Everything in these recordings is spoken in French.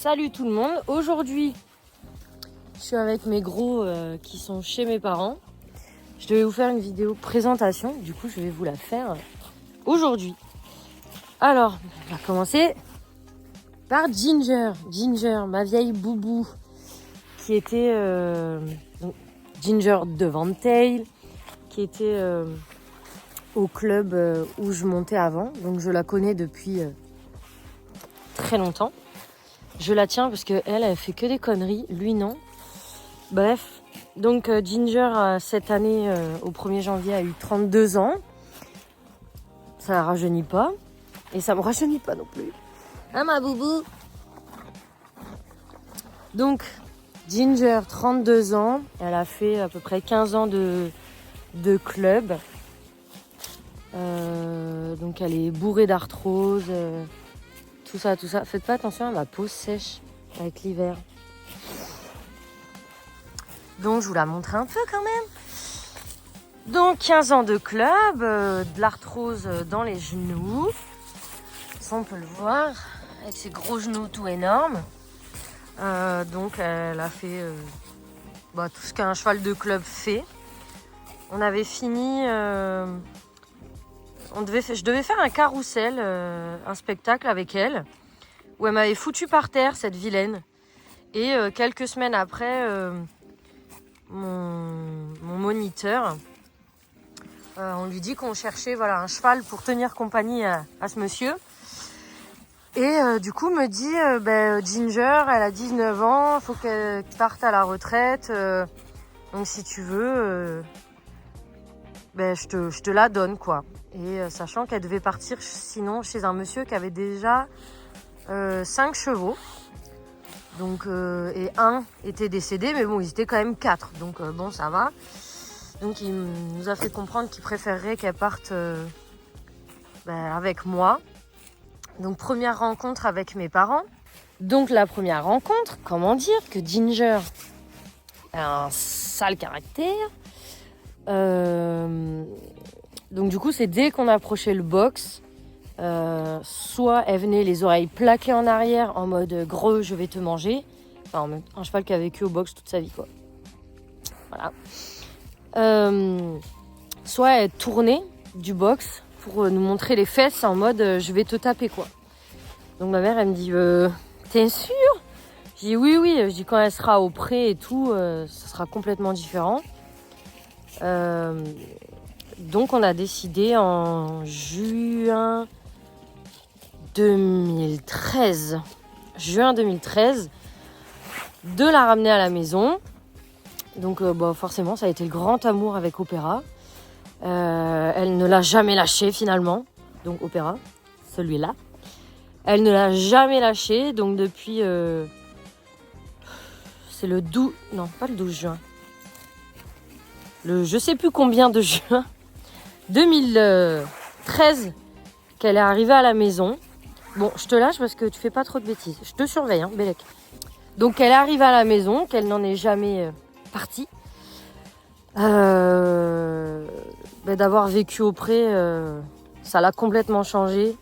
Salut tout le monde, aujourd'hui je suis avec mes gros qui sont chez mes parents. Je devais vous faire une vidéo présentation, du coup je vais vous la faire aujourd'hui. Alors, on va commencer par Ginger, ma vieille boubou, qui était donc, Ginger de Vantail, qui était au club où je montais avant, donc je la connais depuis très longtemps. Je la tiens parce qu'elle, elle fait que des conneries, lui non. Bref, donc Ginger, cette année, au 1er janvier, a eu 32 ans. Ça la rajeunit pas. Et ça me rajeunit pas non plus. Hein, ma boubou? Donc, Ginger, 32 ans. Elle a fait à peu près 15 ans de club. Donc, elle est bourrée d'arthrose. Tout ça. Faites pas attention à ma peau sèche avec l'hiver. Donc, je vous la montre un peu quand même. Donc, 15 ans de club, de l'arthrose dans les genoux. Ça, on peut le voir, avec ses gros genoux tout énormes. Donc, elle a fait tout ce qu'un cheval de club fait. On avait fini... je devais faire un carrousel, un spectacle avec elle, où elle m'avait foutu par terre, cette vilaine. Et quelques semaines après, mon moniteur, on lui dit qu'on cherchait un cheval pour tenir compagnie à ce monsieur. Et du coup, me dit, Ginger, elle a 19 ans, il faut qu'elle parte à la retraite. Donc si tu veux, je te la donne, quoi. Et sachant qu'elle devait partir sinon chez un monsieur qui avait déjà 5 chevaux. Donc, et un était décédé, mais bon, ils étaient quand même 4. Donc bon, ça va. Donc il nous a fait comprendre qu'il préférerait qu'elle parte avec moi. Donc première rencontre avec mes parents. Donc la première rencontre, comment dire que Ginger a un sale caractère. Donc du coup c'est dès qu'on approchait le box, soit elle venait les oreilles plaquées en arrière en mode gros je vais te manger. Enfin un cheval qui a vécu au box toute sa vie quoi. Voilà. Soit elle tournait du box pour nous montrer les fesses en mode je vais te taper quoi. Donc ma mère elle me dit t'es sûre? Je dis oui. Je dis quand elle sera au pré et tout, ça sera complètement différent. Donc on a décidé en juin 2013 de la ramener à la maison. Donc forcément ça a été le grand amour avec Opéra. Elle ne l'a jamais lâché finalement. Donc Opéra, celui-là. Elle ne l'a jamais lâché. Donc depuis... c'est le 12... Non, pas le 12 juin. Le je sais plus combien de juin. 2013 qu'elle est arrivée à la maison. Bon, je te lâche parce que tu fais pas trop de bêtises. Je te surveille, hein, Bélec. Donc elle est arrivée à la maison, qu'elle n'en est jamais partie. D'avoir vécu au pré, ça l'a complètement changé.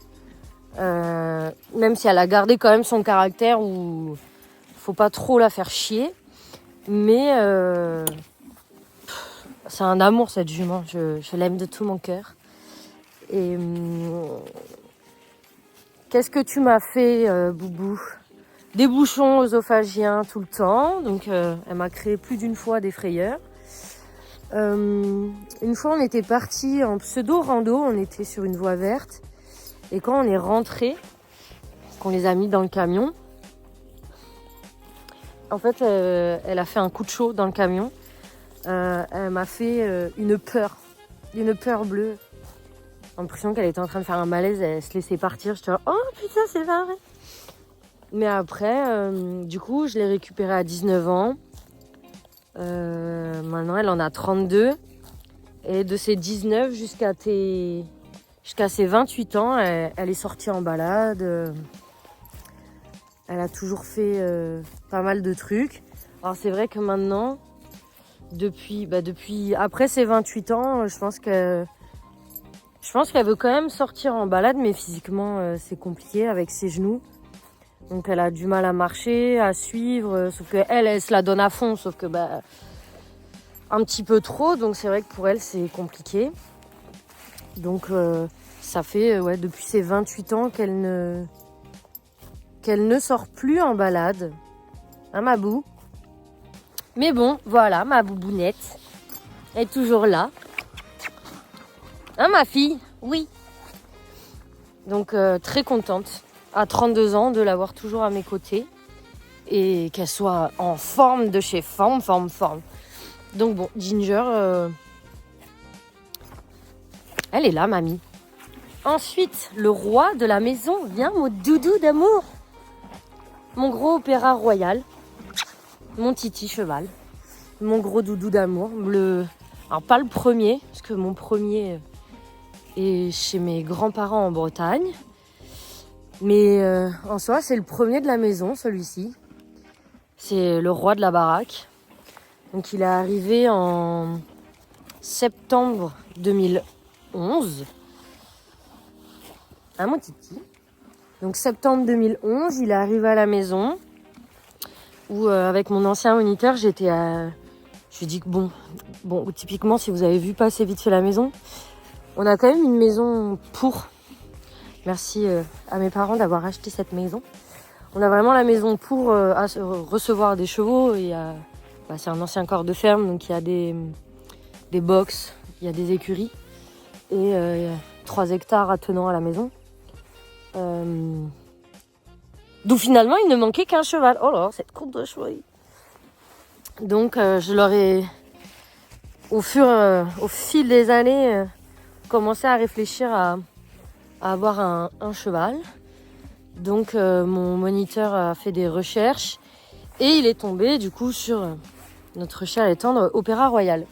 Même si elle a gardé quand même son caractère où faut pas trop la faire chier. Mais c'est un amour cette jument, je l'aime de tout mon cœur. Et qu'est-ce que tu m'as fait, Boubou? Des bouchons œsophagiens tout le temps, donc elle m'a créé plus d'une fois des frayeurs. Une fois on était partis en pseudo-rando, on était sur une voie verte. Et quand on est rentré, qu'on les a mis dans le camion, en fait elle a fait un coup de chaud dans le camion. Elle m'a fait une peur bleue. L'impression qu'elle était en train de faire un malaise, elle se laissait partir. J'étais là, oh putain, c'est pas vrai. Mais après, du coup, je l'ai récupérée à 19 ans. Maintenant, elle en a 32. Et de ses 19 jusqu'à ses 28 ans, elle est sortie en balade. Elle a toujours fait pas mal de trucs. Alors c'est vrai que maintenant... Depuis après ses 28 ans, je pense qu'elle veut quand même sortir en balade, mais physiquement c'est compliqué avec ses genoux. Donc elle a du mal à marcher, à suivre, sauf que elle se la donne à fond, sauf que un petit peu trop, donc c'est vrai que pour elle c'est compliqué. Donc ça fait depuis ses 28 ans qu'elle ne sort plus en balade. Hein, ma boue. Mais bon, voilà, ma boubounette est toujours là. Hein, ma fille? Oui. Donc très contente, à 32 ans, de l'avoir toujours à mes côtés. Et qu'elle soit en forme de chez forme. Donc bon, Ginger, elle est là, mamie. Ensuite, le roi de la maison vient, mon doudou d'amour. Mon gros opéra royal. Mon titi cheval. Mon gros doudou d'amour. Alors pas le premier, parce que mon premier est chez mes grands-parents en Bretagne. Mais en soi, c'est le premier de la maison, celui-ci. C'est le roi de la baraque. Donc il est arrivé en septembre 2011. Hein, mon titi. Donc septembre 2011, il est arrivé à la maison où avec mon ancien moniteur, je lui ai dit que bon, typiquement si vous avez vu passer vite fait la maison, on a quand même une maison pour. Merci à mes parents d'avoir acheté cette maison. On a vraiment la maison pour recevoir des chevaux. C'est un ancien corps de ferme, donc il y a des box, il y a des écuries et 3 hectares attenants à la maison. D'où finalement il ne manquait qu'un cheval. Oh là, cette courbe de chevaux. Donc je leur ai, au fil des années, commencé à réfléchir à avoir un cheval. Donc mon moniteur a fait des recherches et il est tombé du coup sur notre cher et tendre Opéra Royal.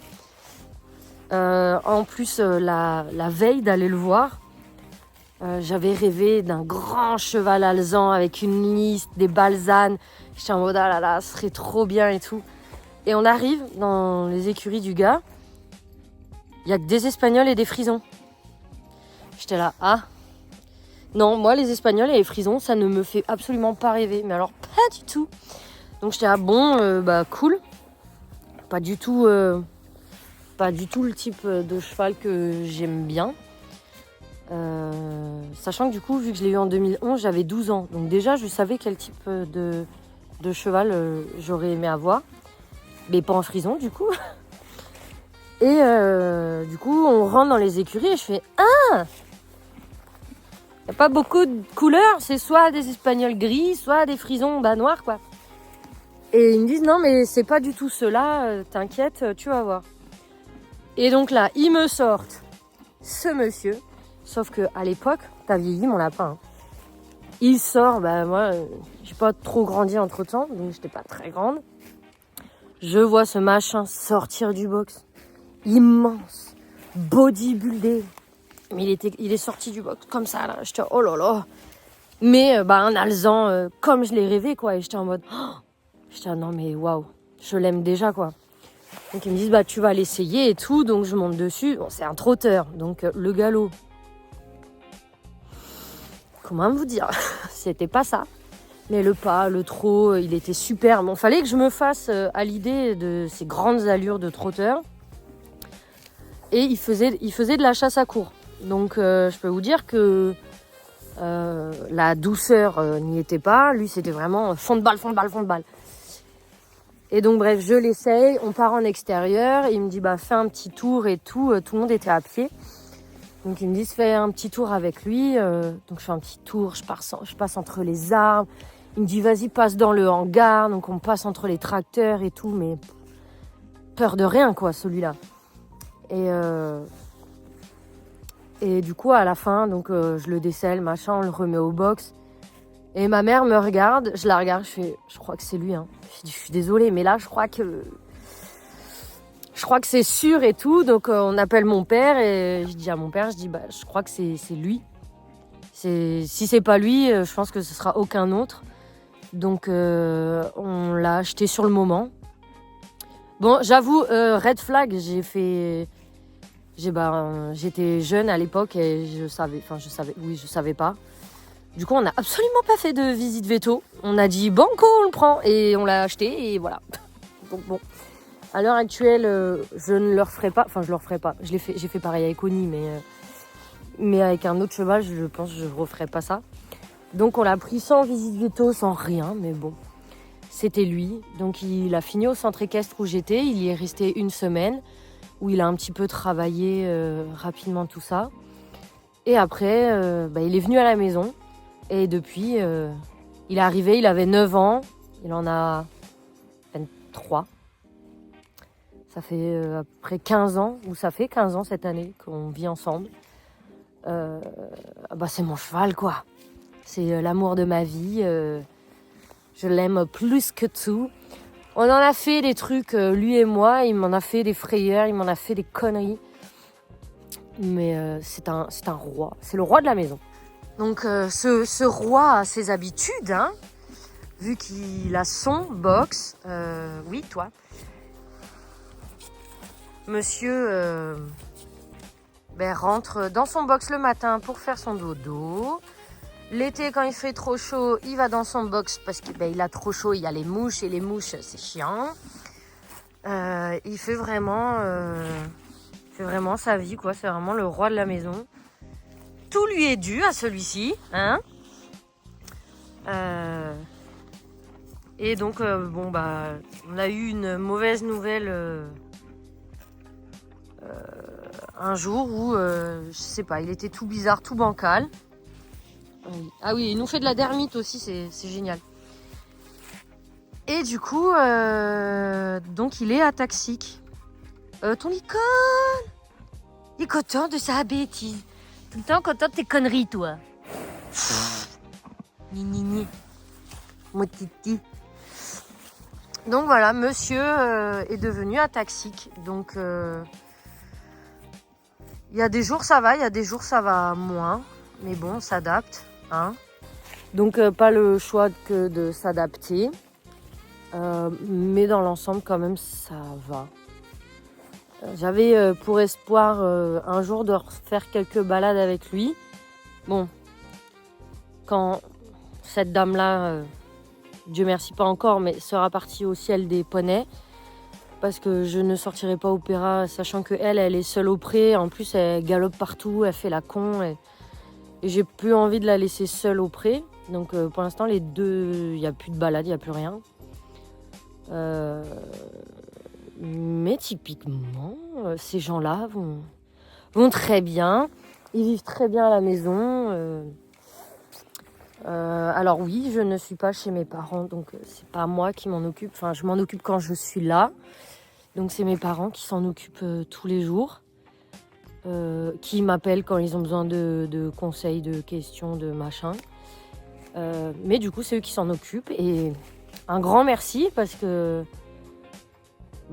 En plus, la veille d'aller le voir, j'avais rêvé d'un grand cheval alezan avec une liste, des balzanes. J'étais en mode ah là là, ce serait trop bien et tout. Et on arrive dans les écuries du gars, il y a que des Espagnols et des Frisons. J'étais là, ah non, moi les Espagnols et les Frisons, ça ne me fait absolument pas rêver. Mais alors pas du tout. Donc j'étais là, cool. Pas du tout le type de cheval que j'aime bien. Sachant que du coup, vu que je l'ai eu en 2011, j'avais 12 ans. Donc déjà, je savais quel type de cheval j'aurais aimé avoir. Mais pas en frison, du coup. Et du coup, on rentre dans les écuries et je fais « Ah !» Il n'y a pas beaucoup de couleurs. C'est soit des Espagnols gris, soit des Frisons noirs, quoi. Et ils me disent « Non, mais c'est pas du tout cela. T'inquiète, tu vas voir. » Et donc là, ils me sortent ce monsieur. Sauf qu'à l'époque, t'as vieilli mon lapin. Hein. Il sort, moi, j'ai pas trop grandi entre temps, donc j'étais pas très grande. Je vois ce machin sortir du box. Immense, bodybuildé. Mais il est sorti du box comme ça, là. J'étais, oh là là. Mais un alezan comme je l'ai rêvé, quoi. Et j'étais en mode, j'étais, non mais waouh, je l'aime déjà, quoi. Donc ils me disent, tu vas l'essayer et tout. Donc je monte dessus. Bon, c'est un trotteur, donc le galop. Comment vous dire, c'était pas ça. Mais le pas, le trot, il était super. Bon, fallait que je me fasse à l'idée de ces grandes allures de trotteur. Et il faisait de la chasse à court. Donc je peux vous dire que la douceur n'y était pas. Lui, c'était vraiment fond de balle. Et donc bref, je l'essaye. On part en extérieur. Il me dit, fais un petit tour et tout. Tout le monde était à pied. Donc ils me disent, fais un petit tour avec lui. Donc je fais un petit tour, je passe entre les arbres. Il me dit, vas-y, passe dans le hangar. Donc on passe entre les tracteurs et tout. Mais peur de rien, quoi, celui-là. Et du coup, à la fin, donc je le décèle, machin, on le remet au box. Et ma mère me regarde, je la regarde, je crois que c'est lui. Hein. Je suis désolée, mais là, je crois que c'est sûr et tout. Donc on appelle mon père et je dis à mon père, je crois que c'est lui. Si c'est pas lui, je pense que ce sera aucun autre. Donc on l'a acheté sur le moment. Bon, j'avoue, red flag, j'étais jeune à l'époque et je savais pas. Du coup, on n'a absolument pas fait de visite veto. On a dit banco, on le prend et on l'a acheté et voilà. Donc bon, à l'heure actuelle, je ne le referai pas. Enfin, je le referai pas. J'ai fait pareil avec Oni, mais avec un autre cheval, je pense que je ne referai pas ça. Donc on l'a pris sans visite veto, sans rien, mais bon, c'était lui. Donc il a fini au centre équestre où j'étais. Il y est resté 1 semaine où il a un petit peu travaillé rapidement tout ça. Et après, il est venu à la maison. Et depuis, il est arrivé, il avait 9 ans. Il en a 23. Ça fait à peu près 15 ans, ou ça fait 15 ans cette année qu'on vit ensemble. C'est mon cheval, quoi. C'est l'amour de ma vie. Je l'aime plus que tout. On en a fait des trucs, lui et moi. Il m'en a fait des frayeurs, il m'en a fait des conneries. Mais c'est un roi. C'est le roi de la maison. Donc ce roi a ses habitudes, hein, vu qu'il a son box. Oui, toi. Monsieur rentre dans son box le matin pour faire son dodo. L'été, quand il fait trop chaud, il va dans son box parce qu'il a trop chaud, il y a les mouches et les mouches, c'est chiant. Il fait vraiment sa vie, quoi. C'est vraiment le roi de la maison. Tout lui est dû à celui-ci, hein. Et donc, on a eu une mauvaise nouvelle un jour où, je sais pas, il était tout bizarre, tout bancal. Ah oui, il nous fait de la dermite aussi, c'est génial. Et du coup, donc il est ataxique. Ton icône, il est content de sa bêtise. Tout le temps content de tes conneries, toi. Ni. Mon titi. Donc voilà, monsieur est devenu ataxique. Donc il y a des jours ça va, il y a des jours ça va moins. Mais bon, on s'adapte. Hein. Donc pas le choix que de s'adapter. Mais dans l'ensemble, quand même, ça va. J'avais pour espoir un jour de faire quelques balades avec lui. Bon, quand cette dame-là, Dieu merci pas encore, mais sera partie au ciel des poneys, parce que je ne sortirai pas opéra, sachant que elle est seule au pré. En plus, elle galope partout, elle fait la con. Et j'ai plus envie de la laisser seule au pré. Donc pour l'instant, les deux, il n'y a plus de balade, il n'y a plus rien. Mais typiquement, ces gens-là vont très bien. Ils vivent très bien à la maison. Alors oui, je ne suis pas chez mes parents, donc c'est pas moi qui m'en occupe. Enfin, je m'en occupe quand je suis là. Donc c'est mes parents qui s'en occupent tous les jours. Qui m'appellent quand ils ont besoin de conseils, de questions, de machin. Mais du coup, c'est eux qui s'en occupent. Et un grand merci parce que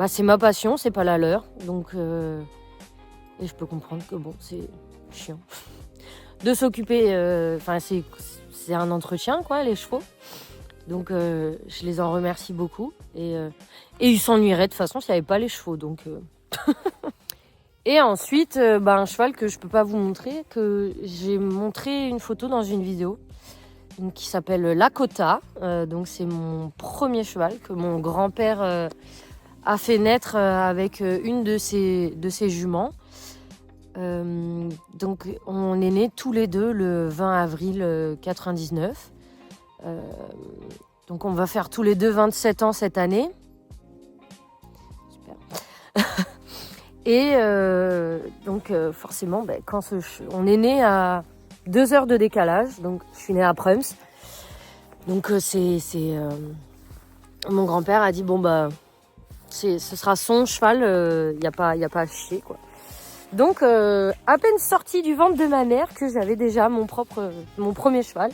c'est ma passion, c'est pas la leur. Donc, et je peux comprendre que bon, c'est chiant de s'occuper. C'est un entretien, quoi, les chevaux. Donc, je les en remercie beaucoup. Et ils s'ennuieraient de toute façon s'il n'y avait pas les chevaux. Donc, Et ensuite, un cheval que je peux pas vous montrer, que j'ai montré une photo dans une vidéo, donc, qui s'appelle Lakota. Donc c'est mon premier cheval que mon grand-père a fait naître avec une de ses juments. Donc on est nés tous les deux le 20 avril 99. Donc on va faire tous les deux 27 ans cette année. Super. Et donc forcément, quand on est né à 2 heures de décalage, donc je suis née à Prums. Donc mon grand-père a dit ce sera son cheval, y a pas à chier, quoi. Donc à peine sorti du ventre de ma mère que j'avais déjà mon premier cheval.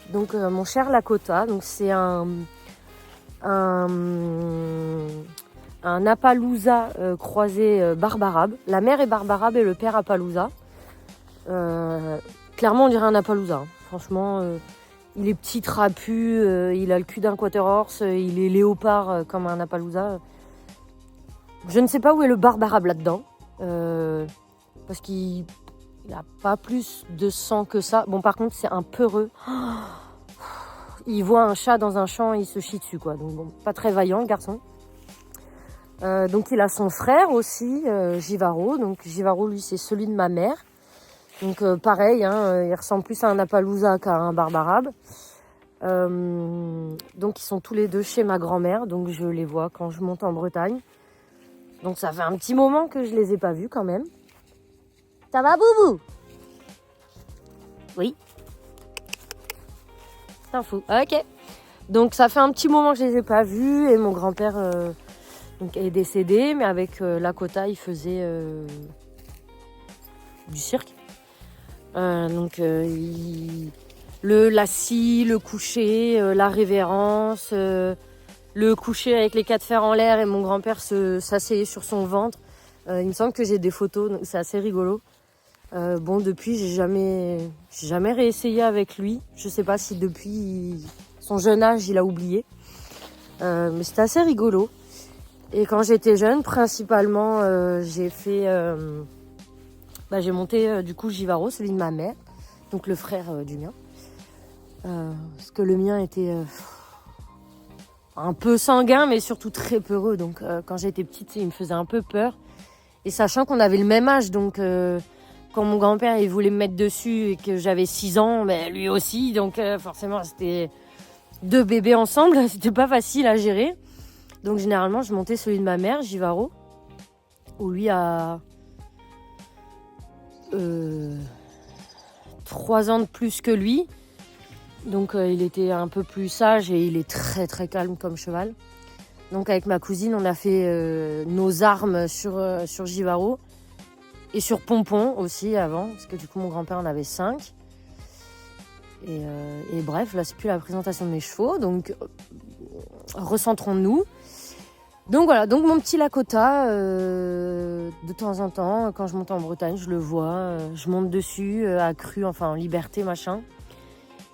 Donc mon cher Lakota, donc c'est un Appaloosa croisé Barbarabe. La mère est Barbarabe et le père Appaloosa. Clairement, on dirait un Appaloosa. Hein. Franchement, il est petit, trapu, il a le cul d'un quarter horse, il est léopard comme un Appaloosa. Je ne sais pas où est le Barbarabe là-dedans. Parce qu'il Il n'a pas plus de sang que ça. Bon, par contre, c'est un peureux. Il voit un chat dans un champ, il se chie dessus, quoi. Donc, bon, pas très vaillant, le garçon. Donc, il a son frère aussi, Givaro. Donc, Givaro, lui, c'est celui de ma mère. Donc, pareil, hein, il ressemble plus à un Appaloosa qu'à un Barbarabe. Donc, ils sont tous les deux chez ma grand-mère. Donc, je les vois quand je monte en Bretagne. Donc, ça fait un petit moment que je les ai pas vus, quand même. Ça va, Boubou? Oui. T'en fous. Ok. Donc, ça fait un petit moment que je les ai pas vus. Et mon grand-père donc, est décédé. Mais avec Lakota, il faisait du cirque. La scie, le coucher, la révérence, le coucher avec les 4 fers en l'air et mon grand-père s'asseyait sur son ventre. Il me semble que j'ai des photos, donc c'est assez rigolo. Bon, depuis, j'ai jamais réessayé avec lui. Je sais pas si depuis son jeune âge, il a oublié. Mais c'était assez rigolo. Et quand j'étais jeune, principalement, j'ai monté du coup Givaro, celui de ma mère, donc le frère du mien. Parce que le mien était un peu sanguin, mais surtout très peureux. Donc quand j'étais petite, il me faisait un peu peur. Et sachant qu'on avait le même âge, donc quand mon grand-père il voulait me mettre dessus et que j'avais 6 ans, ben, lui aussi. Donc forcément, c'était 2 bébés ensemble. C'était pas facile à gérer. Donc généralement, je montais celui de ma mère, Givaro, où lui a 3 ans de plus que lui. Donc il était un peu plus sage et il est très très calme comme cheval. Donc avec ma cousine, on a fait nos armes sur Givaro et sur Pompon aussi avant, parce que du coup mon grand-père en avait 5. Et bref, là c'est plus la présentation de mes chevaux, donc recentrons-nous. Donc voilà, donc mon petit Lakota, de temps en temps, quand je monte en Bretagne, je le vois, je monte dessus, accru, enfin en liberté, machin.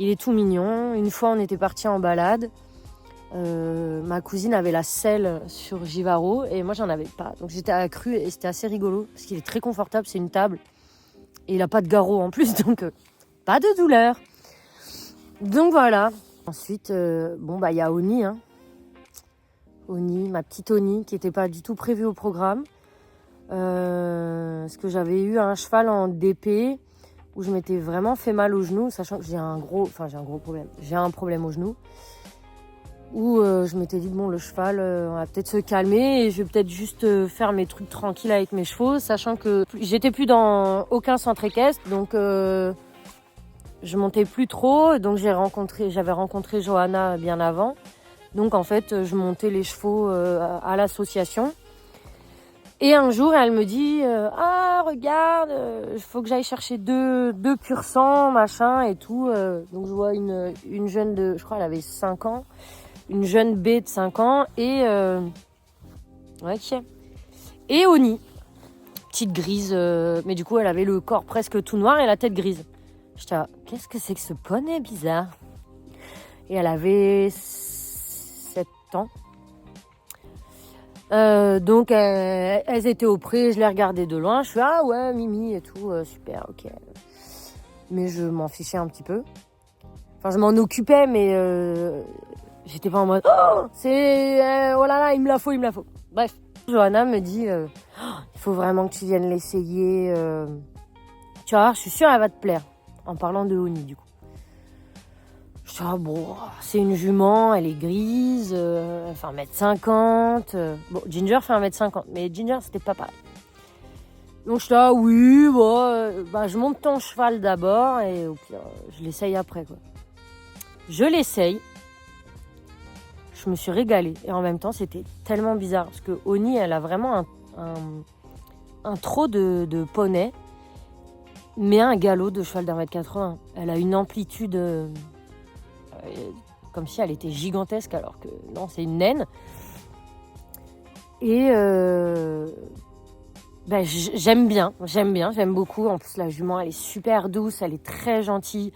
Il est tout mignon. Une fois, on était partis en balade. Ma cousine avait la selle sur Givaro et moi, j'en avais pas. Donc j'étais accru et c'était assez rigolo parce qu'il est très confortable, c'est une table. Et il a pas de garrot en plus, donc pas de douleur. Donc voilà. Ensuite, il y a Oni, hein. Oni, ma petite Oni, qui n'était pas du tout prévue au programme. Parce que j'avais eu un cheval en DP où je m'étais vraiment fait mal au genou, sachant que j'ai un problème. J'ai un problème au genou. Où je m'étais dit, bon, le cheval, on va peut-être se calmer et je vais peut-être juste faire mes trucs tranquilles avec mes chevaux, sachant que j'étais plus dans aucun centre équestre, donc je montais plus trop. Donc j'avais rencontré Johanna bien avant. Donc en fait, je montais les chevaux à l'association. Et un jour, elle me dit ah, regarde, il faut que j'aille chercher deux pur sang, machin et tout. Donc je vois une jeune de, je crois elle avait 5 ans, une jeune B de 5 ans et et Oni, petite grise, mais du coup elle avait le corps presque tout noir et la tête grise. J'étais là, qu'est-ce que c'est que ce poney bizarre? Et elle avait 7 ans. Donc elles étaient au pré, je les regardais de loin, je fais ah ouais Mimi et tout, super, ok. Mais je m'en fichais un petit peu. Enfin je m'en occupais mais j'étais pas en mode oh c'est oh là là il me la faut. Bref, Johanna me dit il faut vraiment que tu viennes l'essayer. Tu vas voir, je suis sûre elle va te plaire. En parlant de Oni du coup. Je dis, bon, c'est une jument, elle est grise, elle fait 1m50. Bon, Ginger fait 1m50, mais Ginger, c'était pas pareil. Donc je dis, oui, bon, je monte ton cheval d'abord et au pire, je l'essaye après, quoi. Je l'essaye. Je me suis régalée. Et en même temps, c'était tellement bizarre. Parce que Oni, elle a vraiment un trot de poney, mais un galop de cheval d'1m80. Elle a une amplitude... comme si elle était gigantesque alors que non, c'est une naine. Et j'aime beaucoup. En plus la jument elle est super douce, elle est très gentille,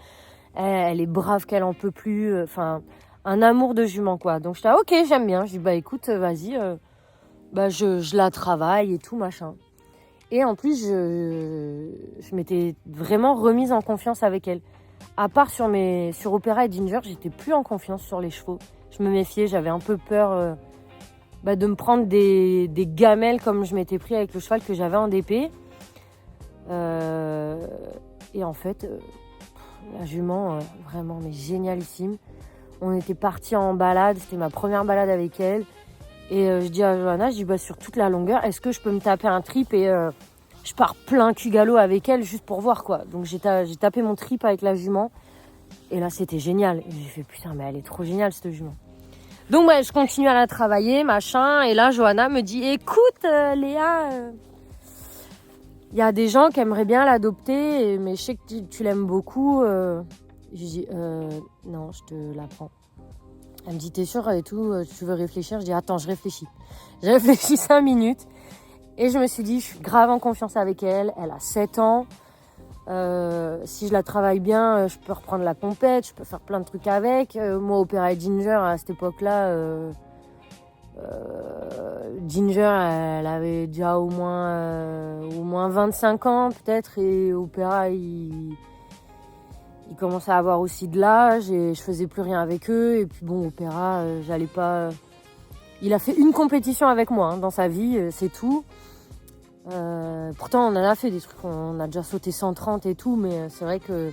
elle est brave qu'elle en peut plus, enfin un amour de jument quoi. Donc je dis ok, j'aime bien. Je dis écoute vas-y, je la travaille et tout machin. Et en plus, je m'étais vraiment remise en confiance avec elle. À part sur Opéra et Ginger, j'étais plus en confiance sur les chevaux. Je me méfiais, j'avais un peu peur de me prendre des gamelles comme je m'étais pris avec le cheval que j'avais en DP. Et en fait, la jument, vraiment, mais génialissime. On était partis en balade, c'était ma première balade avec elle. Et je dis à Johanna, sur toute la longueur, est-ce que je peux me taper un trip et je pars plein cul galop avec elle juste pour voir quoi. Donc j'ai tapé mon trip avec la jument. Et là, c'était génial. Et j'ai fait, putain, mais elle est trop géniale, cette jument. Donc ouais, je continue à la travailler, machin. Et là, Johanna me dit, écoute, Léa, il y a des gens qui aimeraient bien l'adopter, mais je sais que tu l'aimes beaucoup. Je dis, non, je te la prends. Elle me dit, t'es sûre et tout, tu veux réfléchir? Je dis, attends, je réfléchis. J'ai réfléchi 5 minutes. Et je me suis dit, je suis grave en confiance avec elle. Elle a 7 ans. Si je la travaille bien, je peux reprendre la compète, je peux faire plein de trucs avec. Moi, Opéra et Ginger, à cette époque-là, Ginger, elle avait déjà au moins 25 ans peut-être, et Opéra, il commençait à avoir aussi de l'âge et je faisais plus rien avec eux. Et puis bon, Opéra, j'allais pas. Il a fait une compétition avec moi dans sa vie, c'est tout. Pourtant, on en a fait des trucs, on a déjà sauté 130 et tout, mais c'est vrai que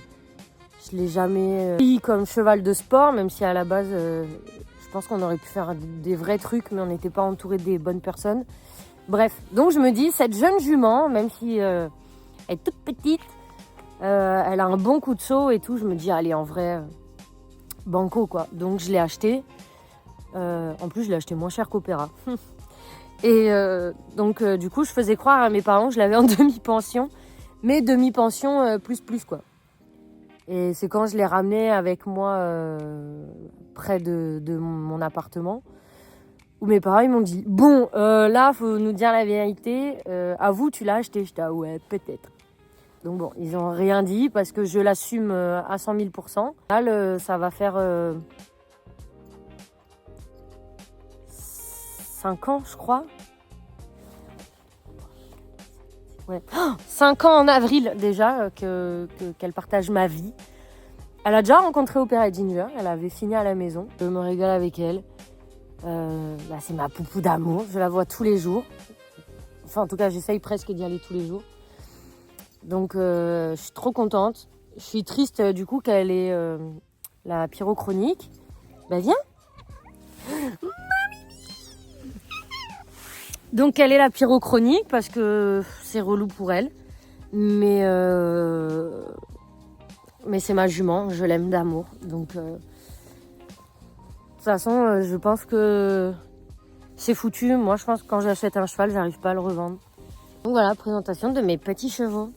je l'ai jamais pris comme cheval de sport, même si à la base, je pense qu'on aurait pu faire des vrais trucs, mais on n'était pas entouré des bonnes personnes. Bref, donc je me dis, cette jeune jument, même si elle est toute petite, elle a un bon coup de saut et tout, je me dis, allez, en vrai, banco quoi. Donc je l'ai acheté. En plus, je l'ai acheté moins cher qu'Opéra. Et donc, du coup, je faisais croire à mes parents que je l'avais en demi-pension, mais demi-pension plus quoi. Et c'est quand je l'ai ramené avec moi près de mon appartement, où mes parents ils m'ont dit, bon, là, faut nous dire la vérité, à vous, tu l'as acheté? J'étais, ah ouais, peut-être. Donc bon, ils n'ont rien dit parce que je l'assume à 100 000%. Là, ça va faire 5 ans, je crois. Ouais. 5 ans en avril déjà qu'elle partage ma vie. Elle a déjà rencontré Opéra et Ginger, elle avait fini à la maison. Je me régale avec elle. C'est ma poupou d'amour, je la vois tous les jours. Enfin, en tout cas, j'essaye presque d'y aller tous les jours. Donc, je suis trop contente. Je suis triste du coup qu'elle ait la pyrochronique. Bah, viens. Donc, elle est la pyrochronique parce que c'est relou pour elle. Mais c'est ma jument, je l'aime d'amour. Donc, de toute façon, je pense que c'est foutu. Moi, je pense que quand j'achète un cheval, j'arrive pas à le revendre. Donc voilà, présentation de mes petits chevaux.